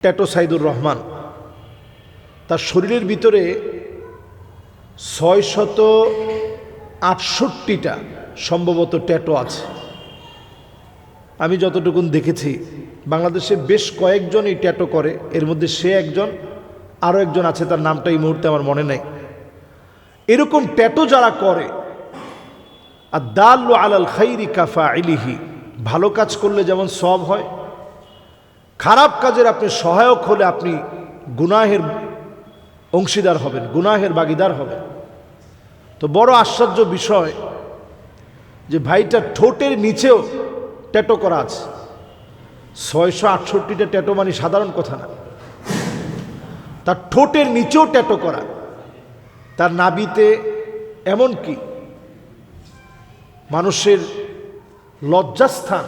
Tattoo Saidur Rahman তার শরীরের ভিতরে 668টা সম্ভবত ট্যাটো আছে। আমি যতটুকুন দেখেছি বাংলাদেশে বেশ কয়েকজন এই ট্যাটো করে, এর মধ্যে সে একজন, আরও একজন আছে, তার নামটা এই মুহূর্তে আমার মনে নেই। এরকম ট্যাটো যারা করে, আর দাল্লু আলাল খাইরি কাফাইলিহি, ভালো কাজ করলে যেমন সওয়াব হয়, খারাপ কাজের আপনি সহায়ক হলে আপনি গুনাহের অংশীদার হবেন, গুনাহের ভাগীদার হবেন। তো বড় আশ্চর্য বিষয় যে ভাইটার ঠোঁটের নিচেও ট্যাটো করা আছে। 668টা ট্যাটো মানে সাধারণ কথা না। তার ঠোঁটের নিচেও ট্যাটো করা, তার নাভিতে, এমনকি মানুষের লজ্জাস্থান,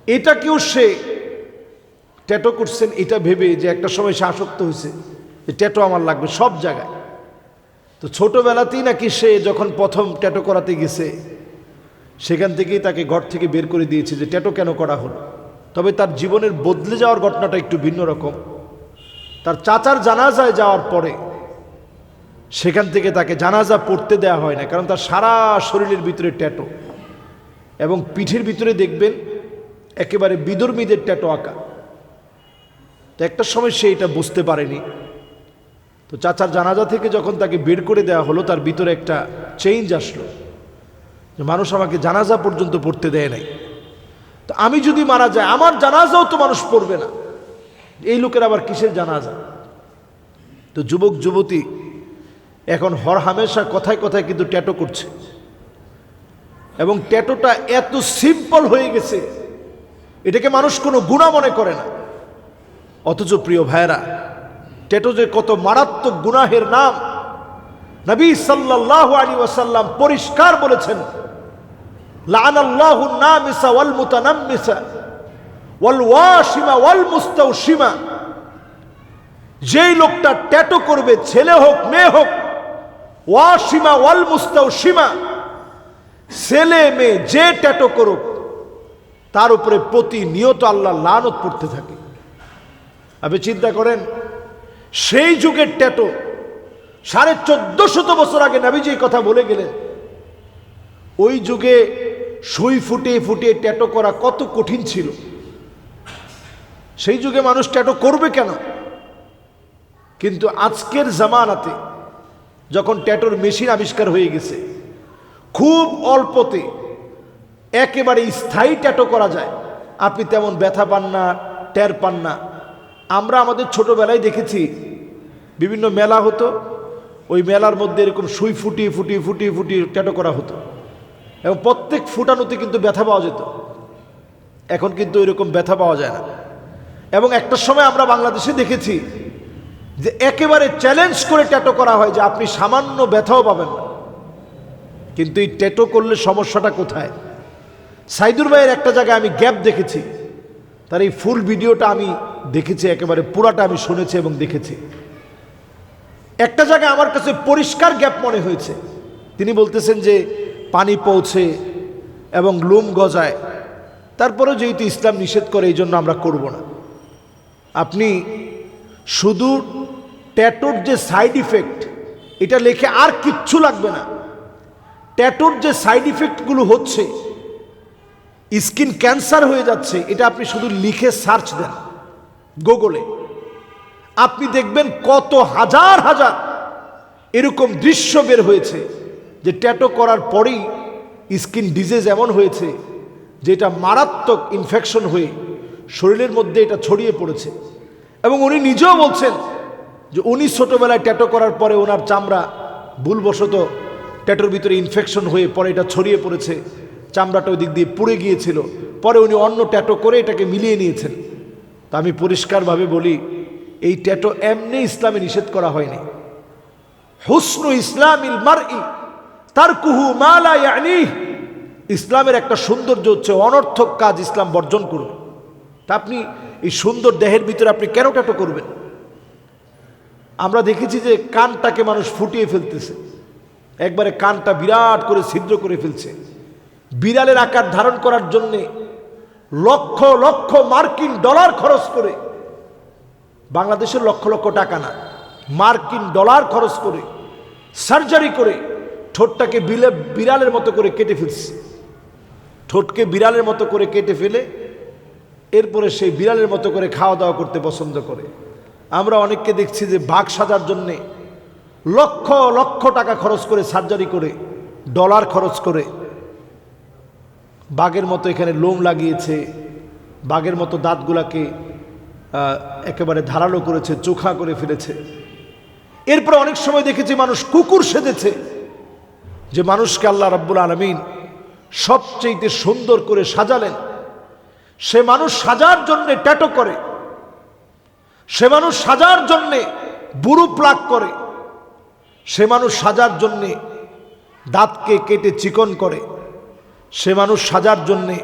এটাকেও সে ট্যাটো করছেন, এটা ভেবে যে একটা সময় সে আসক্ত হয়েছে যে ট্যাটো আমার লাগবে সব জায়গায়। তো ছোটবেলাতেই নাকি সে যখন প্রথম ট্যাটো করাতে গেছে সেখান থেকেই তাকে ঘর থেকে বের করে দিয়েছে যে ট্যাটো কেন করা হলো। তবে তার জীবনের বদলে যাওয়ার ঘটনাটা একটু ভিন্ন রকম। তার চাচার জানাজায় যাওয়ার পরে সেখান থেকে তাকে জানাজা পড়তে দেওয়া হয় না, কারণ তার সারা শরীরের ভিতরে ট্যাটো, এবং পিঠের ভিতরে দেখবেন একেবারে বিধর্মীদের ট্যাটো আঁকা। তো একটা সময় সে এটা বুঝতে পারেনি। তো চাচার জানাজা থেকে যখন তাকে বের করে দেওয়া হলো, তার ভিতরে একটা চেঞ্জ আসলো যে মানুষ আমাকে জানাজা পর্যন্ত পড়তে দেয় নাই, তো আমি যদি মারা যায় আমার জানাজাও তো মানুষ পড়বে না, এই লোকের আবার কিসের জানাজা। তো যুবক যুবতী এখন হর হামেশা কথায় কথায় কিন্তু ট্যাটো করছে, এবং ট্যাটোটা এত সিম্পল হয়ে গেছে এটাকে মানুষ কোনো গুনাহ মনে করে না। অথচ প্রিয় ভাইরা, ট্যাটো যে কত মারাত্মক গুনাহের নাম, নবী সাল্লাল্লাহু আলাইহি ওয়াসাল্লাম পরিষ্কার বলেছেন, লাআনাল্লাহুন নামিসা ওয়াল মুতানাম্মিসা ওয়াল ওয়াশিমা ওয়াল মুস্তাওশিমা। যেই লোকটা ট্যাটো করবে, ছেলে হোক মেয়ে হোক, ওয়াশিমা ওয়াল মুস্তাওশিমা, ছেলে মেয়ে যে ট্যাটো করুক তার উপরে প্রতিনিয়ত আল্লাহর লানত পড়তে থাকে। আপনি চিন্তা করেন, সেই যুগের ট্যাটো 1450 বছর আগে নবীজি এই কথা বলে গেলেন। ওই যুগে সুই ফুটিয়ে ফুটিয়ে ট্যাটো করা কত কঠিন ছিল। সেই যুগে মানুষ ট্যাটো করবে কেন? কিন্তু আজকের জামানাতে যখন ট্যাটোর মেশিন আবিষ্কার হয়ে গেছে, খুব অল্পতে একেবারে স্থায়ী ট্যাটো করা যায়, আপনি তেমন ব্যথা পান না, টের পান না। আমরা আমাদের ছোটবেলায় দেখেছি বিভিন্ন মেলা হতো, ওই মেলার মধ্যে এরকম সুই ফুটিয়ে ফুটিয়ে ফুটিয়ে ফুটিয়ে ট্যাটো করা হতো, এবং প্রত্যেক ফুটানোতে কিন্তু ব্যথা পাওয়া যেত। এখন কিন্তু এরকম ব্যথা পাওয়া যায় না। এবং একটা সময় আমরা বাংলাদেশে দেখেছি যে একেবারে চ্যালেঞ্জ করে ট্যাটো করা হয় যে আপনি সামান্য ব্যথাও পাবেন না। কিন্তু এই ট্যাটো করলে সমস্যাটা কোথায়? সাইদুর ভাইয়ের একটা জায়গায় আমি গ্যাপ দেখেছি, তার এই ফুল ভিডিওটা আমি দেখেছি, একেবারে পুরাটা আমি শুনেছি এবং দেখেছি। একটা জায়গায় আমার কাছে পরিষ্কার গ্যাপ মনে হয়েছে। তিনি বলতেছেন যে পানি পৌঁছে এবং লোম গজায়, তারপরেও যেহেতু ইসলাম নিষেধ করে এই জন্য আমরা করব না। আপনি শুধু ট্যাটোর যে সাইড ইফেক্ট, এটা লেখে আর কিচ্ছু লাগবে না। ট্যাটোর যে সাইড ইফেক্টগুলো হচ্ছে, স্কিন ক্যান্সার হয়ে যাচ্ছে, এটা আপনি শুধু লিখে সার্চ দেন গুগলে, আপনি দেখবেন কত হাজার হাজার এরকম দৃশ্য বের হয়েছে যে ট্যাটো করার পরেই স্কিন ডিজিজ এমন হয়েছে যেটা মারাত্মক ইনফেকশন হয়ে শরীরের মধ্যে এটা ছড়িয়ে পড়েছে। এবং উনি নিজেও বলছেন যে উনি ছোটবেলায় ট্যাটো করার পরে ওনার চামড়া ভুলবশত ট্যাটোর ভিতরে ইনফেকশন হয়ে পরে এটা ছড়িয়ে পড়েছে, চামড়াটা ওই দিক দিয়ে পুড়ে গিয়েছিল, পরে উনি অন্য ট্যাটো করে এটাকে মিলিয়ে নিয়েছেন। তা আমি পরিষ্কারভাবে বলি, এই ট্যাটো এমনি ইসলামে নিষেধ করা হয়নি। হুসনু ইসলামিল মারই তারকুহু মা লা ইয়ানিহ, ইসলামের একটা সৌন্দর্য হচ্ছে অনর্থক কাজ ইসলাম বর্জন করবে। তা আপনি এই সুন্দর দেহের ভিতরে আপনি কেন ট্যাটো করবেন? আমরা দেখেছি যে কানটাকে মানুষ ফুটিয়ে ফেলতেছে, একবারে কানটা বিরাট করে ছিদ্র করে ফেলছে, বিড়ালের আকার ধারণ করার জন্যে লক্ষ লক্ষ মার্কিন ডলার খরচ করে বাংলাদেশের লক্ষ লক্ষ টাকা না, মার্কিন ডলার খরচ করে সার্জারি করে ঠোঁটটাকে বিড়ালের মতো করে কেটে ফেলছে। ঠোঁটকে বিড়ালের মতো করে কেটে ফেলে এরপরে সেই বিড়ালের মতো করে খাওয়া দাওয়া করতে পছন্দ করে। আমরা অনেককে দেখছি যে বাঘ সাজার জন্যে লক্ষ লক্ষ টাকা খরচ করে সার্জারি করে, ডলার খরচ করে বাঘের মতো এখানে লোম লাগিয়েছে, বাঘের মতো দাঁতগুলাকে একেবারে ধারালো করেছে, চোখা করে ফেলেছে। এরপর অনেক সময় দেখেছি মানুষ কুকুর সেজেছে, যে মানুষকে আল্লাহ রাব্বুল আলামিন সবচেয়ে সুন্দর করে সাজালেন, সে মানুষ সাজার জন্যে ট্যাটু করে, সে মানুষ সাজার জন্যে বুরু প্লাক করে, সে মানুষ সাজার জন্যে দাঁতকে কেটে চিকন করে, সে মানুষ সাজার জন্যে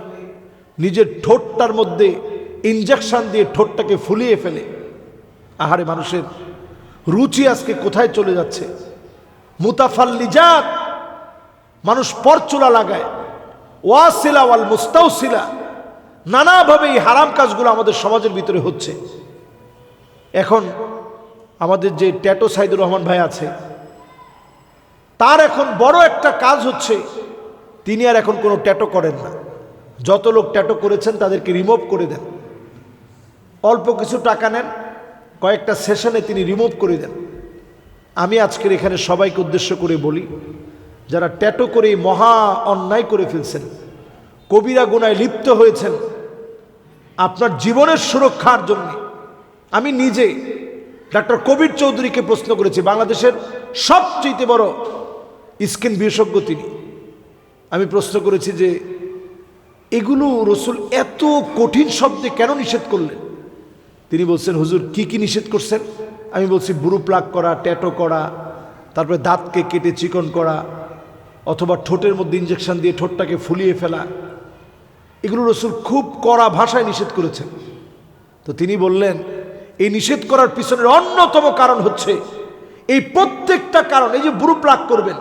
নিজের ঠোঁটটার মধ্যে ইনজেকশন দিয়ে ঠোঁটটাকে ফুলিয়ে ফেলে। আহারে, মানুষের রুচি আজকে কোথায় চলে যাচ্ছে। মুতাফাল্লিজাত, মানুষ পরচুলা লাগায়, ওয়াসিলা ওয়াল মুস্তাউসিলা, নানাভাবে এই হারাম কাজগুলো আমাদের সমাজের ভিতরে হচ্ছে। এখন আমাদের যে ট্যাটু সাইদুর রহমান ভাই আছে, তার এখন বড় একটা কাজ হচ্ছে, তিনি আর এখন কোনো ট্যাটু করেন না। যত লোক ট্যাটু করেছেন তাদেরকে রিমুভ করে দেন, অল্প কিছু টাকা নেন, কয়েকটা সেশনে তিনি রিমুভ করে দেন। আমি আজকের এখানে সবাইকে উদ্দেশ্য করে বলি, যারা ট্যাটু করে মহা অন্যায় করে ফেলছেন, কবিরা গুনায় লিপ্ত হয়েছেন, আপনার জীবনের সুরক্ষার জন্য আমি নিজে ডাক্তার কবির চৌধুরীকে প্রশ্ন করেছি, বাংলাদেশের সবচেয়ে বড় স্কিন বিশেষজ্ঞ তিনি। আমি প্রশ্ন করেছি যে এগুলো রসুল এত কঠিন শব্দে কেন নিষেধ করলেন? তিনি বলছেন, হুজুর কি কি নিষেধ করছেন? আমি বলছি, বুরু প্লাক করা, ট্যাটু করা, তারপরে দাঁতকে কেটে চিকন করা, অথবা ঠোঁটের মধ্যে ইঞ্জেকশন দিয়ে ঠোঁটটাকে ফুলিয়ে ফেলা, এগুলো রসুল খুব কড়া ভাষায় নিষেধ করেছেন। তো তিনি বললেন, এই নিষেধ করার পিছনের অন্যতম কারণ হচ্ছে এই প্রত্যেকটা কারণ, এই যে বুরু প্লাক করবেন,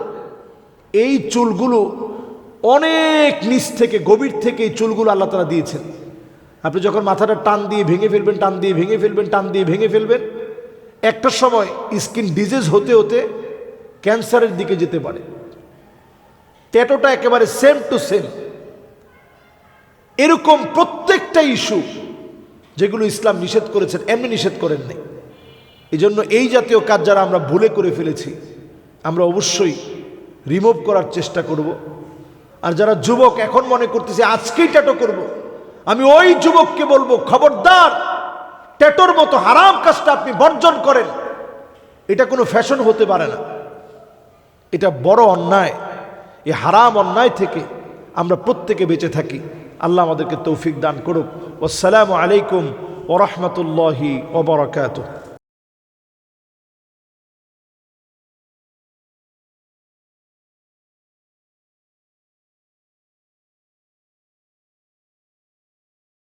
এই চুলগুলো অনেক নিচ থেকে, গভীর থেকে এই চুলগুলো আল্লাহ তাআলা দিয়েছেন। আপনি যখন মাথাটা টান দিয়ে ভেঙে ফেলবেন, টান দিয়ে ভেঙে ফেলবেন, টান দিয়ে ভেঙে ফেলবেন, একটা সময় স্কিন ডিজিজ হতে হতে ক্যান্সারের দিকে যেতে পারে। ট্যাটুটা একেবারে সেম টু সেম। এরকম প্রত্যেকটা ইস্যু যেগুলো ইসলাম নিষেধ করেছেন, এমনি নিষেধ করেন নাই। এই জন্য এই জাতীয় কাজ যারা আমরা ভুলে করে ফেলেছি, আমরা অবশ্যই রিমুভ করার চেষ্টা করব। আর যারা যুবক এখন মনে করতেছে আজকেই ট্যাটু করব, আমি ওই যুবককে বলবো, খবরদার, ট্যাটুর মতো হারাম কাজটা আপনি বর্জন করেন। এটা কোনো ফ্যাশন হতে পারে না, এটা বড় অন্যায়। এই হারাম অন্যায় থেকে আমরা প্রত্যেকে বেঁচে থাকি। আল্লাহ আমাদেরকে তৌফিক দান করুক। আসসালামু আলাইকুম ওয়া রাহমাতুল্লাহি ওয়া বারাকাতুহু।